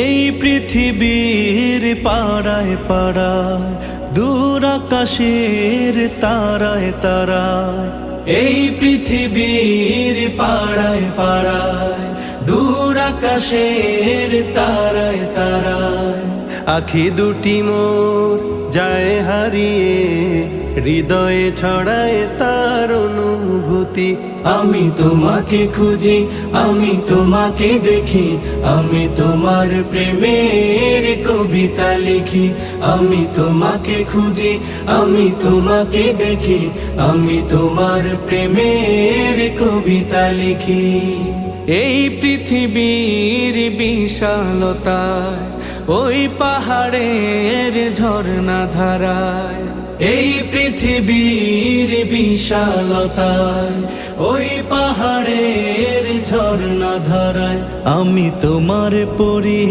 এই পৃথিবীর পাড়ায় পাড়ায়, দূর আকাশের তারায় তারায়। এই পৃথিবীর পাড়ায় পাড়ায়, দূর আকাশের তারায় তারায়। আখি দুটি মোর যায় হারিয়ে, হৃদয়ে ছড়ায় তার অনুভূতি। আমি তোমাকে খুঁজি, আমি তোমাকে দেখি, আমি তোমার প্রেমের কবিতা লিখি। আমি তোমাকে খুঁজি, আমি তোমাকে দেখি, আমি তোমার প্রেমের কবিতা লিখি। এই পৃথিবীর বিশালতায়, ওই পাহাড়ের ঝর্ণা ধারায়। এই পৃথিবীর বিশালতায়, ওই পাহাড়ের ঝর্ণা ধারায়। আমি তোমার পরি